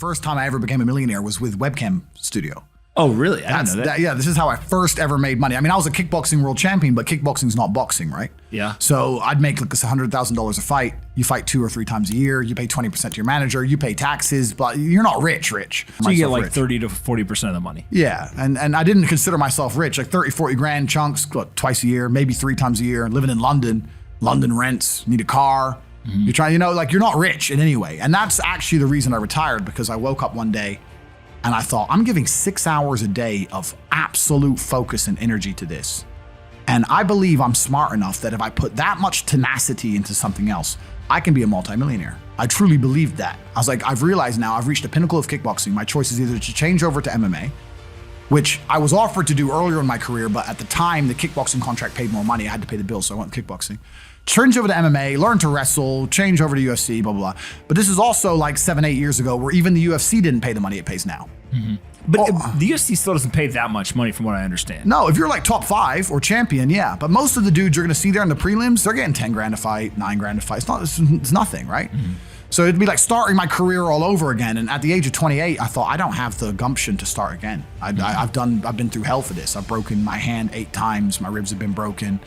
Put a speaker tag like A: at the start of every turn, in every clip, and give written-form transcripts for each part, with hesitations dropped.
A: first time I ever became a millionaire was with webcam studio.
B: Oh, really? I didn't know that.
A: Yeah, this is how I first ever made money. I mean, I was a kickboxing world champion, but kickboxing's not boxing, right?
B: Yeah.
A: So I'd make like $100,000 a fight. You fight 2 or 3 times a year. You pay 20% to your manager. You pay taxes, but you're not rich.
B: So you get like 30 to 40% of the money.
A: Yeah, and I didn't consider myself rich. Like 30, 40 grand chunks, twice a year, maybe 3 times a year. Living in London, London rents, need a car. You're trying, like you're not rich in any way. And that's actually the reason I retired, because I woke up one day and I thought, I'm giving 6 hours a day of absolute focus and energy to this. And I believe I'm smart enough that if I put that much tenacity into something else, I can be a multimillionaire. I truly believed that. I was like, I've realized now I've reached the pinnacle of kickboxing. My choice is either to change over to MMA, which I was offered to do earlier in my career, but at the time, the kickboxing contract paid more money. I had to pay the bills, so I went kickboxing. Change over to MMA, learn to wrestle, change over to UFC, blah, blah, blah. But this is also like 7, 8 years ago where even the UFC didn't pay the money it pays now.
B: But the UFC still doesn't pay that much money from what I understand.
A: No, if you're like top 5 or champion, yeah. But most of the dudes you're going to see there in the prelims, they're getting 10 grand a fight, 9 grand a fight. It's nothing, right? So it'd be like starting my career all over again. And at the age of 28, I thought I don't have the gumption to start again. I've been through hell for this. I've broken my hand 8 times. My ribs have been broken.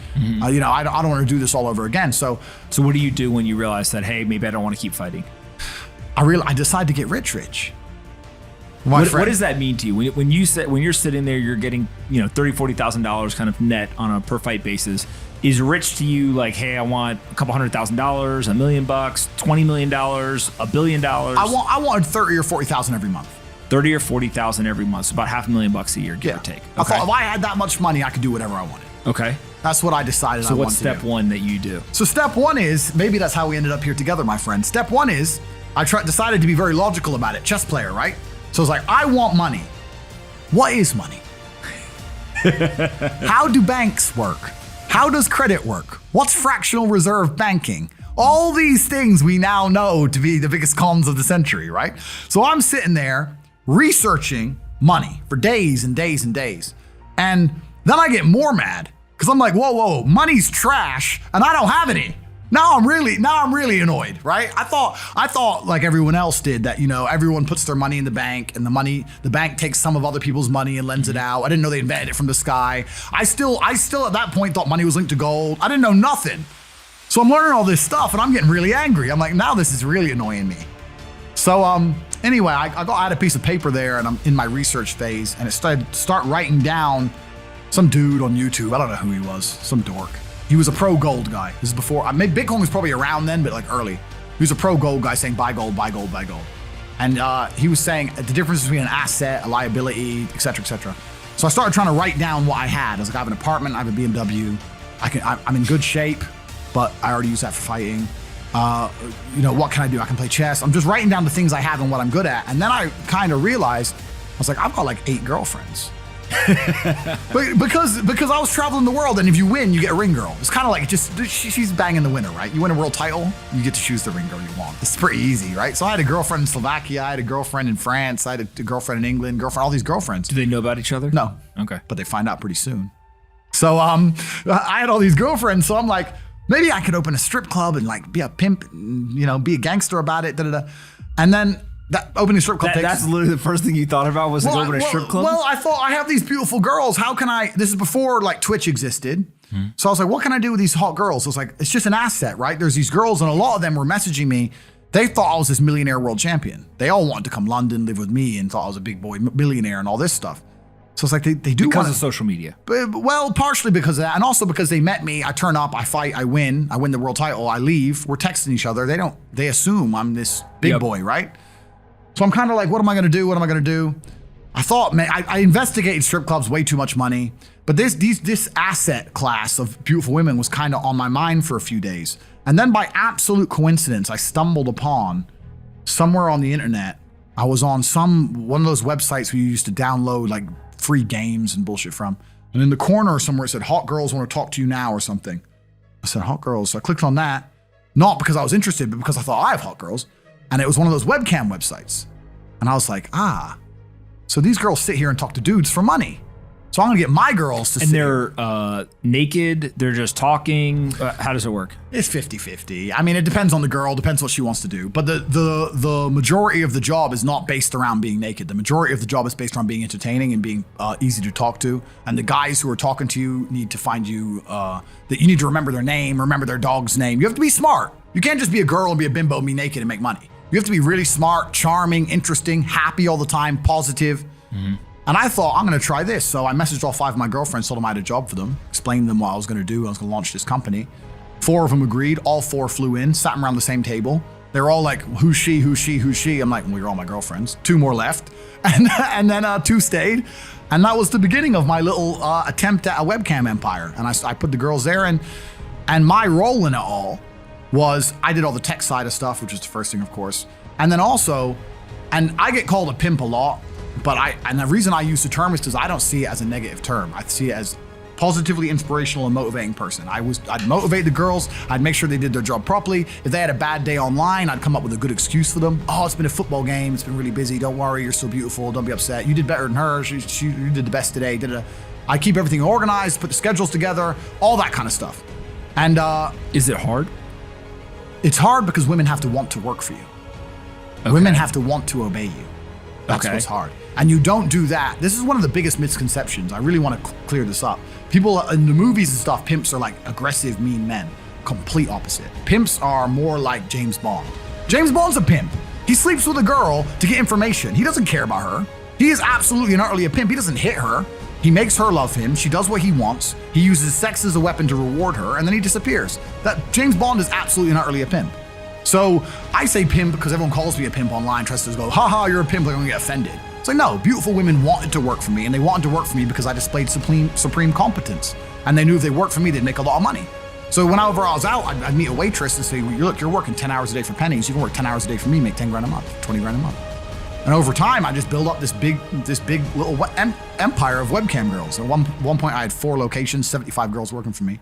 A: I don't want to do this all over again. So
B: what do you do when you realize that, hey, maybe I don't want to keep fighting?
A: I decided to get rich.
B: What does that mean to you? When you're sitting there, you're getting $30,000, $40,000 kind of net on a per fight basis. Is rich to you like, hey, I want a couple $100,000, $1 million, $20 million, $1 billion?
A: I wanted 30 or 40,000 every month.
B: 30 or 40,000 every month, so about $500,000 a year, give or take. Okay.
A: I thought if I had that much money, I could do whatever I wanted.
B: Okay.
A: That's what I decided I wanted to do.
B: So what's step 1 that you do?
A: So step 1 is, maybe that's how we ended up here together, my friend. Step 1 is, decided to be very logical about it. Chess player, right? So it's like, I want money. What is money? How do banks work? How does credit work? What's fractional reserve banking? All these things we now know to be the biggest cons of the century, right? So I'm sitting there researching money for days and days and days. And then I get more mad because I'm like, whoa, money's trash and I don't have any. Now I'm really annoyed, right? I thought like everyone else did that, everyone puts their money in the bank and the bank takes some of other people's money and lends it out. I didn't know they invented it from the sky. I still at that point thought money was linked to gold. I didn't know nothing. So I'm learning all this stuff and I'm getting really angry. I'm like, now this is really annoying me. So anyway, I had a piece of paper there and I'm in my research phase and it start writing down some dude on YouTube. I don't know who he was, some dork. He was a pro gold guy. This is before, maybe Bitcoin was probably around then, but like early. He was a pro gold guy saying buy gold, buy gold, buy gold. And he was saying the difference between an asset, a liability, et cetera, et cetera. So I started trying to write down what I had. I was like, I have an apartment, I have a BMW. I'm in good shape, but I already use that for fighting. What can I do? I can play chess. I'm just writing down the things I have and what I'm good at. And then I kind of realized, I was like, I've got like 8 girlfriends. because I was traveling the world, and if you win, you get a ring girl. It's kind of like she's banging the winner, right? You win a world title, you get to choose the ring girl you want. It's pretty easy, right? So I had a girlfriend in Slovakia, I had a girlfriend in France, I had a girlfriend in England, all these girlfriends.
B: Do they know about each other?
A: No.
B: Okay.
A: But they find out pretty soon. So I had all these girlfriends, so I'm like, maybe I could open a strip club and like be a pimp, be a gangster about it, And then that opening a strip club
B: that's literally the first thing you thought about was open a strip club?
A: Well, I thought I have these beautiful girls. How can this is before like Twitch existed. So I was like, what can I do with these hot girls? I was like, it's just an asset, right? There's these girls and a lot of them were messaging me. They thought I was this millionaire world champion. They all wanted to come London, live with me and thought I was a big boy billionaire and all this stuff. So it's like they do
B: because of social media.
A: Well, partially because of that, and also because they met me. I turn up, I fight, I win the world title, I leave. We're texting each other. They assume I'm this big boy, right? So I'm kind of like, what am I gonna do? What am I gonna do? I thought, man, I investigated strip clubs, way too much money. But this asset class of beautiful women was kind of on my mind for a few days. And then by absolute coincidence, I stumbled upon somewhere on the internet. I was on one of those websites where you used to download like free games and bullshit from. And in the corner somewhere it said, hot girls want to talk to you now or something. I said, hot girls. So I clicked on that, not because I was interested, but because I thought I have hot girls. And it was one of those webcam websites. And I was like, so these girls sit here and talk to dudes for money. So I'm gonna get my girls to
B: And they're naked, they're just talking. How does it work?
A: It's 50-50. I mean, it depends on the girl, depends what she wants to do. But the majority of the job is not based around being naked. The majority of the job is based around being entertaining and being easy to talk to. And the guys who are talking to you need to find you, that you need to remember their name, remember their dog's name. You have to be smart. You can't just be a girl and be a bimbo and be naked and make money. You have to be really smart, charming, interesting, happy all the time, positive. Mm-hmm. And I thought, I'm going to try this. So I messaged all 5 of my girlfriends, told them I had a job for them, explained to them what I was going to do. I was going to launch this company. 4 of them agreed. All 4 flew in, sat them around the same table. They were all like, who's she, who's she, who's she? I'm like, well, you're all my girlfriends. 2 more left. And then 2 stayed. And that was the beginning of my little attempt at a webcam empire. And I put the girls there. And my role in it all was I did all the tech side of stuff, which is the first thing, of course. And then also, and I get called a pimp a lot. But and the reason I use the term is because I don't see it as a negative term. I see it as positively inspirational and motivating person. I'd motivate the girls. I'd make sure they did their job properly. If they had a bad day online, I'd come up with a good excuse for them. Oh, it's been a football game. It's been really busy. Don't worry. You're so beautiful. Don't be upset. You did better than her. You did the best today. I keep everything organized, put the schedules together, all that kind of stuff. And
B: is it hard?
A: It's hard because women have to want to work for you. Okay. Women have to want to obey you. That's what's hard. And you don't do that. This is one of the biggest misconceptions. I really want to clear this up. People in the movies and stuff, pimps are like aggressive, mean men. Complete opposite. Pimps are more like James Bond. James Bond's a pimp. He sleeps with a girl to get information. He doesn't care about her. He is absolutely and utterly a pimp. He doesn't hit her. He makes her love him. She does what he wants. He uses sex as a weapon to reward her, and then he disappears. That James Bond is absolutely and utterly a pimp. So I say pimp because everyone calls me a pimp online, tries to go, haha, you're a pimp, like I'm gonna get offended. It's like, no, beautiful women wanted to work for me, and they wanted to work for me because I displayed supreme competence. And they knew if they worked for me, they'd make a lot of money. So whenever I was out, I'd meet a waitress and say, well, look, you're working 10 hours a day for pennies. You can work 10 hours a day for me, make 10 grand a month, 20 grand a month. And over time, I just built up this big little empire of webcam girls. At one point, I had 4 locations, 75 girls working for me.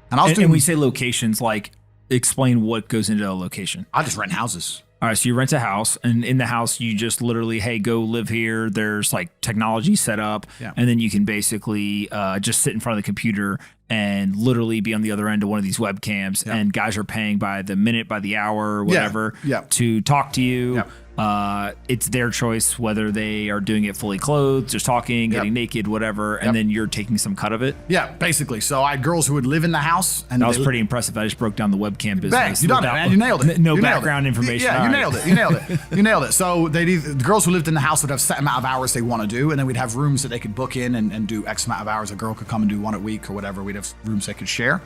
B: And we say locations, like, explain what goes into a location.
A: I just rent houses.
B: All right, so you rent a house, and in the house, you just literally, hey, go live here. There's like technology set up, and then you can basically just sit in front of the computer and literally be on the other end of one of these webcams, and guys are paying by the minute, by the hour, whatever, to talk to you. It's their choice whether they are doing it fully clothed, just talking, getting naked, whatever, and then you're taking some cut of it.
A: Yeah, basically. So I had girls who would live in the house. And
B: that was pretty impressive. I just broke down the webcam business.
A: Bang, you done it, man. You nailed it.
B: No background information.
A: Yeah, you nailed it. You nailed it. You nailed it. So the girls who lived in the house would have set amount of hours they want to do, and then we'd have rooms that they could book in and do X amount of hours. A girl could come and do 1 a week or whatever. We'd have rooms they could share.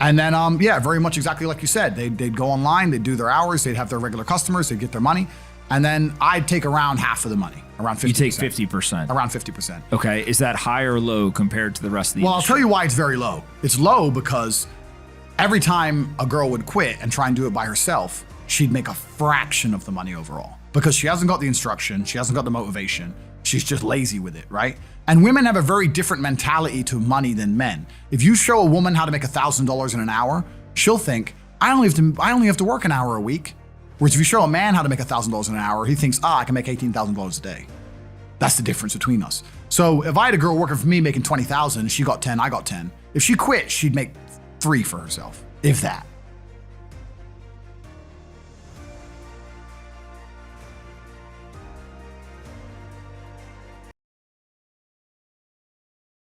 A: And then, very much exactly like you said. They'd go online, they'd do their hours, they'd have their regular customers, they'd get their money. And then I'd take around half of the money, around 50%.
B: You take 50%.
A: Around 50%.
B: Okay. Is that high or low compared to the rest of the industry?
A: I'll tell you why it's very low. It's low because every time a girl would quit and try and do it by herself, she'd make a fraction of the money overall because she hasn't got the instruction, she hasn't got the motivation, she's just lazy with it, right? And women have a very different mentality to money than men. If you show a woman how to make $1,000 in an hour, she'll think, I only have to work an hour a week. Whereas if you show a man how to make $1,000 in an hour, he thinks, I can make $18,000 a day. That's the difference between us. So if I had a girl working for me making $20,000, she got 10, I got 10. If she quit, she'd make 3 for herself, if that.